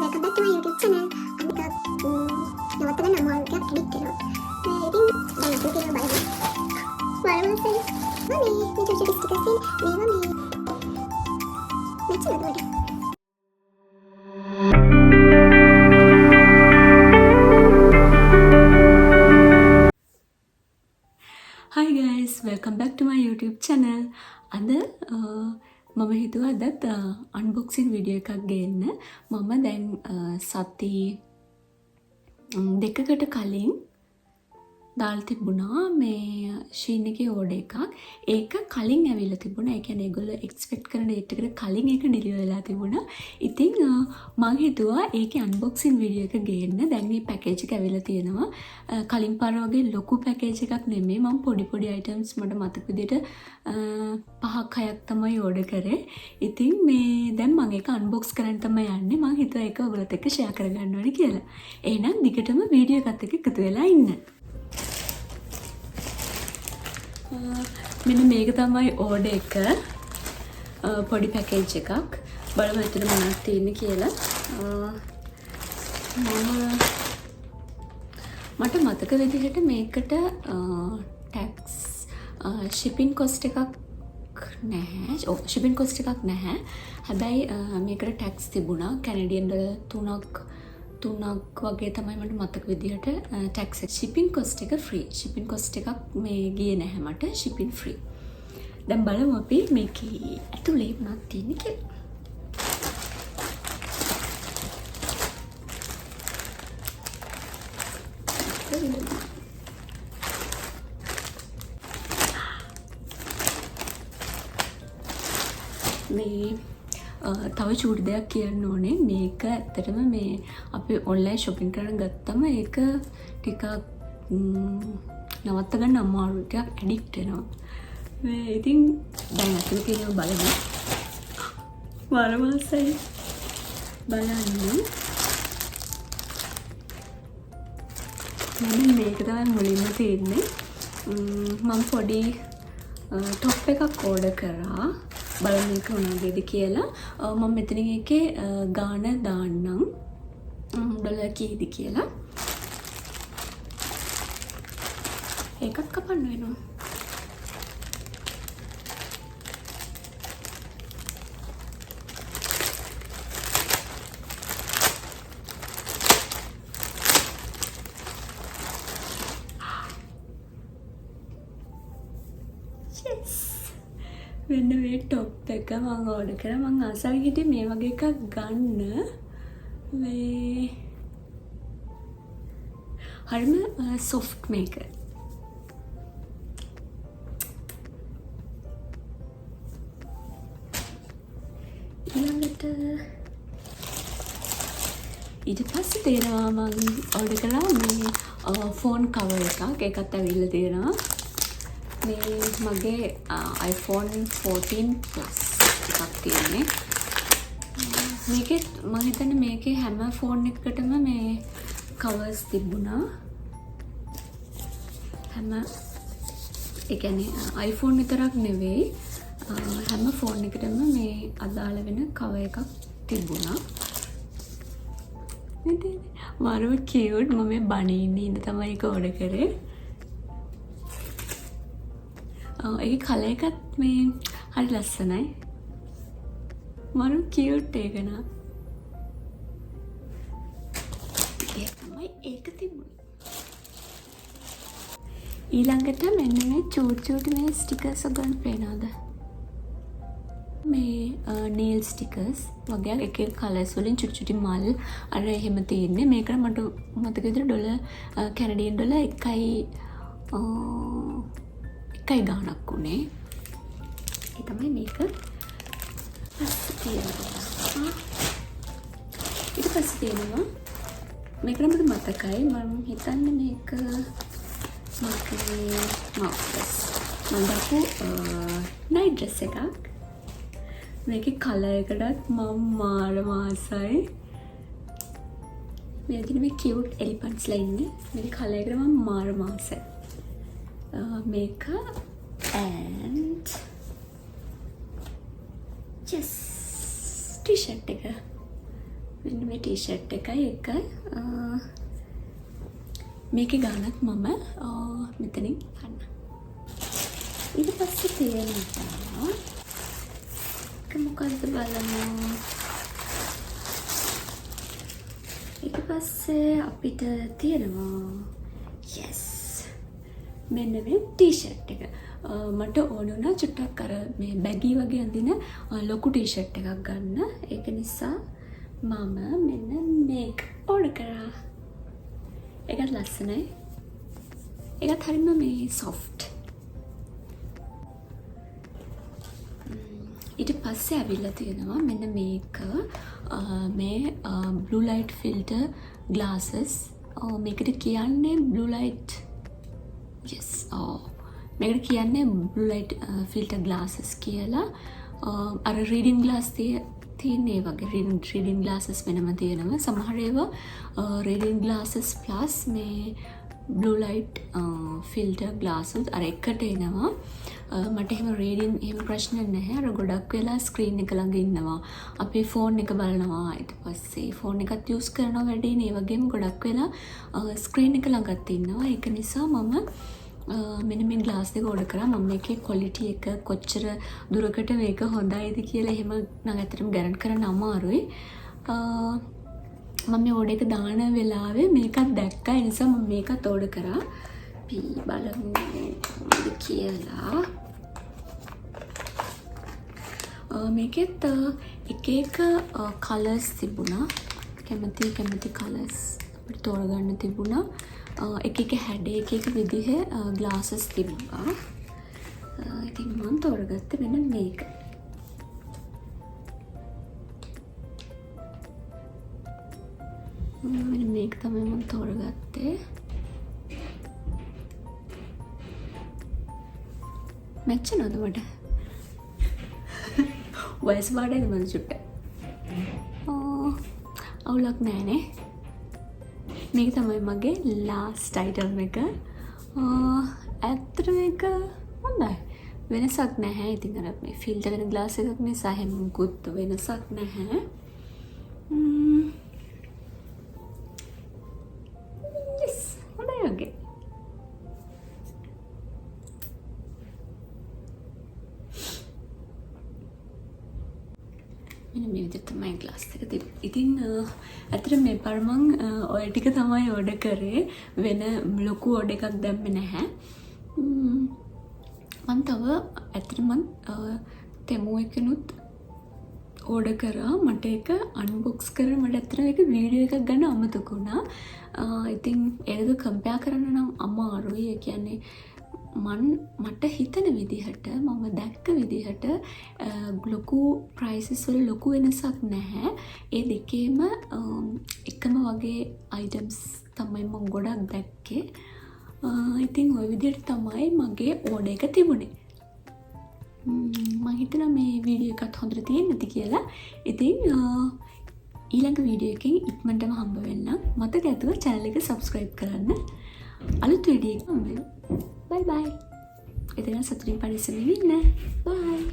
welcome back to my YouTube channel. අද නවත්තගෙන අමාරුකයක් edit කරනවා. ඉතින් දැන් අපි කියලා බලමු. වරමසයි. මේ චුටි චුටි ස්ටිකර්ස් මේවා මේ මෙච්චරද වගේ. Hi guys, welcome back to my YouTube channel. අද මම හිතුවා අදත් අන්බොක්සින් වීඩියෝ එකක් ගේන්න. මම දැන් සති දෙකකට කලින් දාලා තිබුණා මේ ෂීන් එකේ ඕඩර් එකක්. ඒක කලින් ඇවිල්ලා තිබුණා. ඒ කියන්නේ ඒගොල්ලෝ එක්ස්පෙක්ට් කරන ඩේට් එකට කලින් ඒක ඩෙලිවර් වෙලා තිබුණා. ඉතින් මම හිතුවා ඒකේ අන්බොක්සින් වීඩියෝ එක ගේන්න. දැන් මේ පැකේජ් එක ඇවිල්ලා තියෙනවා. කලින් පාර වගේ ලොකු පැකේජ් එකක් නෙමෙයි. මම පොඩි අයිටම්ස් මට මතක විදිහට 5ක් 6ක් තමයි ඕඩර් කරේ. ඉතින් මේ දැන් මම ඒක අන්බොක්ස් කරන්න තමයි යන්නේ. මම හිතුවා ඒක ඔයගොල්ලොත් එක්ක ෂෙයා කරගන්න ඕනේ කියලා. එහෙනම් දිගටම වීඩියෝ එකත් එක්ක එකතු වෙලා ඉන්න. මෙන්න මේක තමයි ඕඩර් එක. පොඩි පැකේජ් එකක්. බලමු ඇත්තට මොනවද තියෙන්නේ කියලා. මට මතක විදිහට මේකට ටැක්ස් shipping cost එකක් නැහැ. shipping cost එකක් නැහැ. හැබැයි මේකට ටැක්ස් තිබුණා. කැනඩියන් ඩොලර් 3ක් වගේ තමයි මට මතක විදිහට ටැක්ස් එක. shipping cost එක free. shipping cost එකක් මේ ගියේ නැහැ මට. shipping free. දැන් බලමු අපි මේකේ ඇතුලේ මොනවද තියෙන්නේ කියලා. මේ තව චූටි දෙයක් කියන්න ඕනේ. මේක ඇත්තටම මේ අපි ඔන්ලයින් shopping කරන ගත්තම ඒක ටිකක් නවත්ත ගන්න අමාරු ටිකක් ඇඩික්ට් වෙනවා. මේ ඉතින් දැන් අතන තියෙනවා බලමු. වරමාසයි බලන්න. මම මේක තමයි මුලින්ම තියෙන්නේ. මම පොඩි টොප් එකක් ඕඩර් කරා. බලන්න එක මොනවද කියලා. මම මෙතනින් එකේ ගාන දාන්නම්. ඩොලර් කීයද කියලා. ඒකත් කපන්න වෙනවා. මෙන්න මේ টොප් එක මම ඕඩර් කරා. මම ආසාවෙන් හිටියේ මේ වගේ එකක් ගන්න. මේ හරිම සොෆ්ට් මේක. ඊට පස්සේ තියෙනවා මම ඕඩර් කරා මේ ෆෝන් කවර් එකක්. ඒකත් ඇවිල්ලා තියෙනවා. මේ මගේ iPhone 14 Plus එකක් තියෙන්නේ. මේකේ මම හිතන්නේ මේකේ හැම ෆෝන් එකකටම මේ කවර්ස් තිබුණා. හැම ඒ කියන්නේ iPhone විතරක් නෙවෙයි හැම ෆෝන් එකකටම මේ අදාළ වෙන කවර් එකක් තිබුණා. ඉතින් මාරම කියුට්. මම මේ බණින්නේ ඉඳ තමයි ඒක ඕඩර් කරේ. ඒක කලර් එකත් මේ හරි ලස්සනයි. මරු කියුට් ඒක නා. ඒක තමයි ඒක තිබුණේ. ඊළඟට මෙන්න මේ චූටි මේ ස්ටිකර්ස් ගන්න පේනවද? මේ nail stickers වගේ එක කලර්ස් වලින් චුටි මල් අර එහෙම තියෙන්නේ. මේකට මට මතක විදිහට ඩොලර් කැනඩියන් ඩොලර් 1යි ගාණක් උනේ. ඒ තමයි මේක. ඊට පස්සේ තියෙනවා මේක නම් මට මතකයි. මම හිතන්නේ මේක මගේ මවුස්. මම දාපු නයිට් ඩ්‍රෙස් එකක්. මේකේ කලර් එකටත් මම මාරම ආසයි. මේකේ මේ කියුට් එලිෆන්ට්ස්ලා ඉන්නේ. මේකේ කලර් එකට මම මාරම ආසයි. මේක and just t-shirt එක මෙන්න මේ ටී-ෂර්ට් එකයි එකයි මේකේ ගානක් මම මෙතනින් ගන්න. ඊට පස්සේ තියෙනවා මොකක්ද බලමු. ඊට පස්සේ අපිට තියෙනවා yes මෙන්න මේ ටී-ෂර්ට් එක. මට ඕන වුණා චුට්ටක් අර මේ බැගී වගේ අඳින ලොකු ටී-ෂර්ට් එකක් ගන්න. ඒක නිසා මම මෙන්න මේක ඕඩර් කරා. ඒකත් ලස්සනයි. ඒකත් හරිම මේ සොෆ්ට්. ඊට පස්සේ ඇවිල්ලා තියෙනවා මෙන්න මේක මේ blue light filter glasses. මේකට කියන්නේ blue light yes මේකට කියන්නේ blue light filter glasses කියලා. අර reading glass තියෙන ඒ වගේ reading glasses වෙනම තියෙනවා. සමහර ඒවා reading glasses plus මේ blue light filter glasses අර එකට එනවා. මට එහෙම reading එහෙම ප්‍රශ්න නැහැ. අර ගොඩක් වෙලා screen එක ළඟ ඉන්නවා. අපි phone එක බලනවා. ඊට පස්සේ phone එකත් use කරනවා වැඩිනේ. ඒ වගේම ගොඩක් වෙලා screen එක ළඟත් ඉන්නවා. ඒක නිසා මම මෙන්න මේ ග්ලාස් දෙක ඕඩර් කරා. මම මේකේ quality එක කොච්චර දුරකට මේක හොඳයිද කියලා එහෙම නම් ඇත්තටම ගැරන්ට් කරන්න අමාරුයි. මම මේ ඕඩර් එක දාන වෙලාවේ මේකත් දැක්කා. ඒ නිසා මම මේකත් ඕඩර් කරා. අපි බලමු මොකද කියලා. මේකෙත් එක එක කලර්ස් තිබුණා. කැමති කලර්ස් අපිට තෝරගන්න තිබුණා. එක එක හැඩේ එක එක විදිහේ ග්ලාසස් තිබුණා. ඉතින් මම තෝරගත්තේ මෙන්න මේක. මෙන්න මේක තමයි මම තෝරගත්තේ. මැච් වෙනවද මට? වයස බාඩේද මම චුට්ට? අවුලක් නෑනේ. මේක තමයි මගේ ලාස්ට් අයිටම් එක. ඇත්තට මේක හොඳයි. වෙනසක් නැහැ. ඉතින් අර මේ ෆිල්ටර් වෙන ග්ලාස් එකක් නිසා හැම මොකුත් වෙනසක් නැහැ. yes හොඳයි වගේ. මෙන්න මේ විදිහට තමයි ග්ලාස් එක තිබ්බේ. ඉතින් ඇත්තට මේ පාර මං ඔය ටික තමයි ඕඩර් කරේ. වෙන ලොකු ඕඩර් එකක් දැම්මේ නැහැ. මං තව ඇත්තට මං තෙමු එකනුත් ඕඩර් කරා. මට ඒක අන්බොක්ස් කරලා මට ඇත්තට ඒක වීඩියෝ එකක් ගන්න අමතක වුණා. ඉතින් ඒක කම්පෙයාර් කරන්න නම් අමාරුයි. ඒ කියන්නේ මට හිතන විදිහට මම දැක්ක විදිහට ලොකු ප්‍රයිසස් වල ලොකු වෙනසක් නැහැ. ඒ දෙකේම එකම වගේ අයිටම්ස් තමයි මම ගොඩක් දැක්කේ. ඉතින් ওই විදිහට තමයි මගේ ඕඩර් එක තිබුණේ. මම හිතනවා මේ වීඩියෝ එකත් හොඳට තියෙන්නේ නැති කියලා. ඉතින් ඊළඟ වීඩියෝ එකකින් ඉක්මනටම හම්බ වෙන්න. මතක ඇතුව channel එක subscribe කරන්න. අලුත් වීඩියෝ එකක් හම්බ වෙනවා. Bye bye. Ito na sa tuwing panisabihin na. Bye!